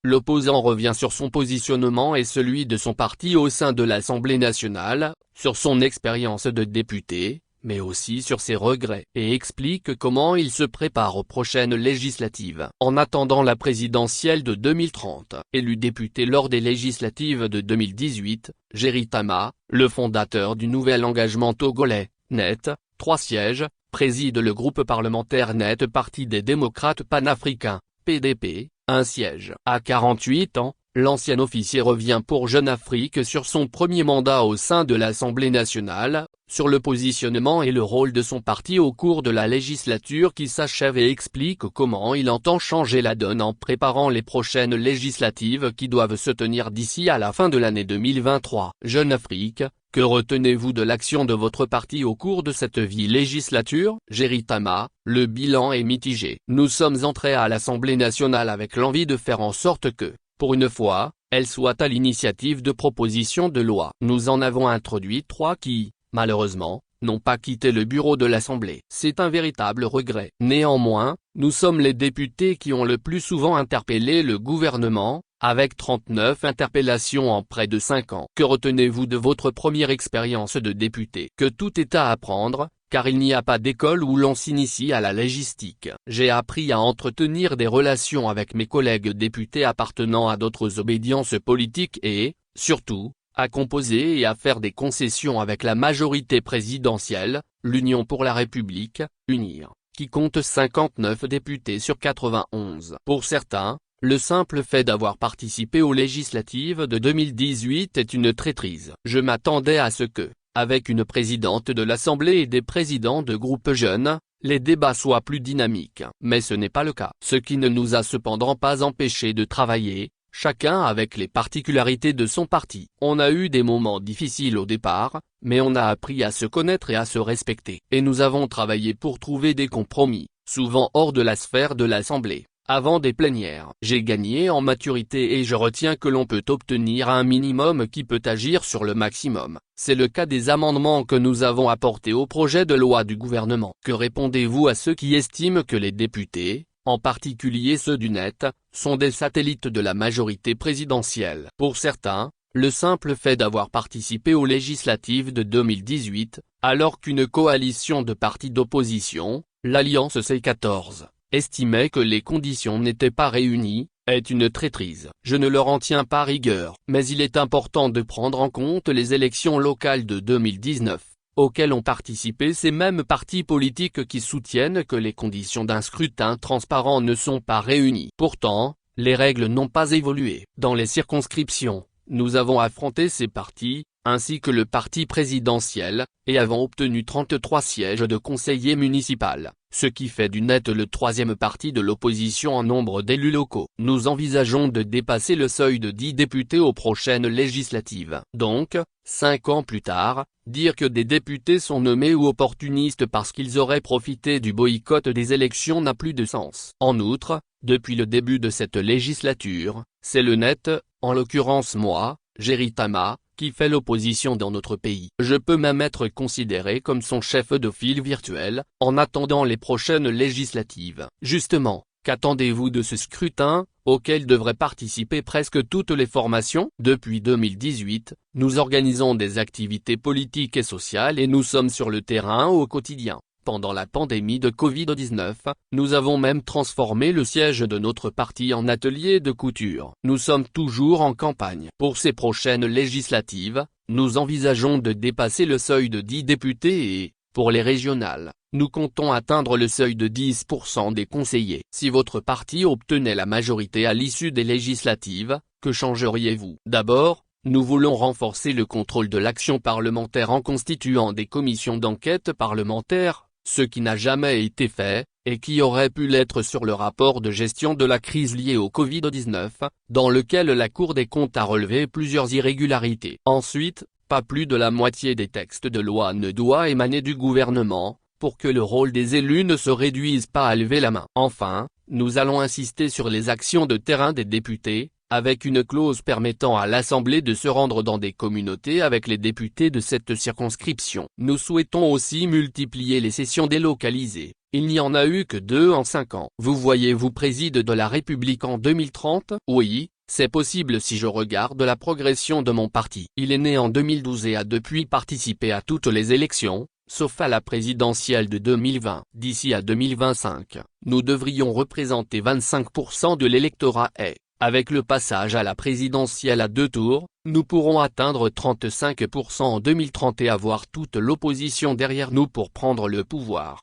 l'opposant revient sur son positionnement et celui de son parti au sein de l'Assemblée nationale, sur son expérience de député, mais aussi sur ses regrets, et explique comment il se prépare aux prochaines législatives. En attendant la présidentielle de 2030, élu député lors des législatives de 2018, Jerry Tama, le fondateur du nouvel engagement togolais, NET, 3 sièges, préside le groupe parlementaire NET Parti des démocrates panafricains, PDP, 1 siège. À 48 ans, l'ancien officier revient pour Jeune Afrique sur son premier mandat au sein de l'Assemblée nationale, sur le positionnement et le rôle de son parti au cours de la législature qui s'achève et explique comment il entend changer la donne en préparant les prochaines législatives qui doivent se tenir d'ici à la fin de l'année 2023. Jeune Afrique, que retenez-vous de l'action de votre parti au cours de cette vie législature? Jerry Tama, le bilan est mitigé. Nous sommes entrés à l'Assemblée nationale avec l'envie de faire en sorte que, pour une fois, elle soit à l'initiative de propositions de loi. Nous en avons introduit 3 qui, malheureusement, n'ont pas quitté le bureau de l'Assemblée. C'est un véritable regret. Néanmoins, nous sommes les députés qui ont le plus souvent interpellé le gouvernement, avec 39 interpellations en près de 5 ans. Que retenez-vous de votre première expérience de député? Que tout est à apprendre, car il n'y a pas d'école où l'on s'initie à la légistique. J'ai appris à entretenir des relations avec mes collègues députés appartenant à d'autres obédiences politiques et, surtout, à composer et à faire des concessions avec la majorité présidentielle, l'Union pour la République, UNIR, qui compte 59 députés sur 91. Pour certains, le simple fait d'avoir participé aux législatives de 2018 est une traîtrise. Je m'attendais à ce que, avec une présidente de l'Assemblée et des présidents de groupes jeunes, les débats soient plus dynamiques. Mais ce n'est pas le cas. Ce qui ne nous a cependant pas empêché de travailler, chacun avec les particularités de son parti. On a eu des moments difficiles au départ, mais on a appris à se connaître et à se respecter. Et nous avons travaillé pour trouver des compromis, souvent hors de la sphère de l'Assemblée. Avant des plénières, j'ai gagné en maturité et je retiens que l'on peut obtenir un minimum qui peut agir sur le maximum. C'est le cas des amendements que nous avons apportés au projet de loi du gouvernement. Que répondez-vous à ceux qui estiment que les députés, en particulier ceux du NET, sont des satellites de la majorité présidentielle? Pour certains, le simple fait d'avoir participé aux législatives de 2018, alors qu'une coalition de partis d'opposition, l'Alliance C14, estimait que les conditions n'étaient pas réunies, est une traîtrise. Je ne leur en tiens pas rigueur. Mais il est important de prendre en compte les élections locales de 2019, auxquelles ont participé ces mêmes partis politiques qui soutiennent que les conditions d'un scrutin transparent ne sont pas réunies. Pourtant, les règles n'ont pas évolué. Dans les circonscriptions, nous avons affronté ces partis, ainsi que le parti présidentiel, et avons obtenu 33 sièges de conseiller municipal, ce qui fait du NET le 3e parti de l'opposition en nombre d'élus locaux. Nous envisageons de dépasser le seuil de 10 députés aux prochaines législatives. Donc, 5 ans plus tard, dire que des députés sont nommés ou opportunistes parce qu'ils auraient profité du boycott des élections n'a plus de sens. En outre, depuis le début de cette législature, c'est le NET, en l'occurrence moi, Jerry Tama, qui fait l'opposition dans notre pays. Je peux même être considéré comme son chef de file virtuel, en attendant les prochaines législatives. Justement, qu'attendez-vous de ce scrutin, auquel devraient participer presque toutes les formations? Depuis 2018, nous organisons des activités politiques et sociales et nous sommes sur le terrain au quotidien. Pendant la pandémie de Covid-19, nous avons même transformé le siège de notre parti en atelier de couture. Nous sommes toujours en campagne. Pour ces prochaines législatives, nous envisageons de dépasser le seuil de 10 députés et, pour les régionales, nous comptons atteindre le seuil de 10% des conseillers. Si votre parti obtenait la majorité à l'issue des législatives, que changeriez-vous? D'abord, nous voulons renforcer le contrôle de l'action parlementaire en constituant des commissions d'enquête parlementaires, ce qui n'a jamais été fait, et qui aurait pu l'être sur le rapport de gestion de la crise liée au Covid-19, dans lequel la Cour des comptes a relevé plusieurs irrégularités. Ensuite, pas plus de la moitié des textes de loi ne doit émaner du gouvernement, pour que le rôle des élus ne se réduise pas à lever la main. Enfin, nous allons insister sur les actions de terrain des députés, avec une clause permettant à l'Assemblée de se rendre dans des communautés avec les députés de cette circonscription. Nous souhaitons aussi multiplier les sessions délocalisées. Il n'y en a eu que 2 en 5 ans. Vous voyez-vous préside de la République en 2030? Oui, c'est possible si je regarde la progression de mon parti. Il est né en 2012 et a depuis participé à toutes les élections, sauf à la présidentielle de 2020. D'ici à 2025, nous devrions représenter 25% de l'électorat et, avec le passage à la présidentielle à 2 tours, nous pourrons atteindre 35% en 2030 et avoir toute l'opposition derrière nous pour prendre le pouvoir.